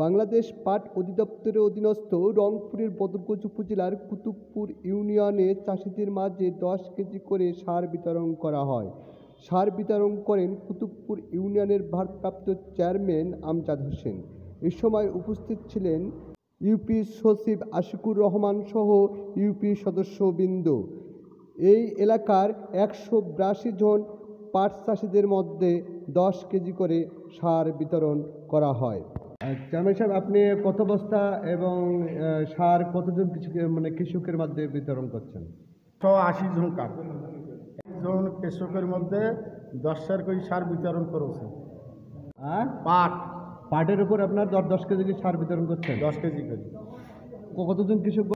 বাংলাদেশ পাট অধিদপ্তরের অধীনস্থ রংপুরের বদরগঞ্জ উপজেলার কুতুবপুর ইউনিয়নে চাষিদের মাঝে 10 কেজি করে সার বিতরণ করা হয়। সার বিতরণ করেন কুতুবপুর ইউনিয়নের ভারপ্রাপ্ত চেয়ারম্যান আমজাদ হোসেন। এ সময় উপস্থিত ছিলেন ইউপি সচিব আশিকুর রহমান সহ ইউপি সদস্যবৃন্দ। এই এলাকার 182 জন পাট চাষিদের মধ্যে 10 কেজি করে সার বিতরণ করা হয়। চেয়ারম্যান সাহেব, আপনি কত বস্তা এবং সার কতজন কৃষকের মধ্যে বিতরণ করছেন? 180 জন একজন কৃষকের মধ্যে 10 করে সার বিতরণ করেছে। পাটের উপর আপনার 10 কেজি সার বিতরণ করছেন? 10 কেজি করে। কতজন কৃষক?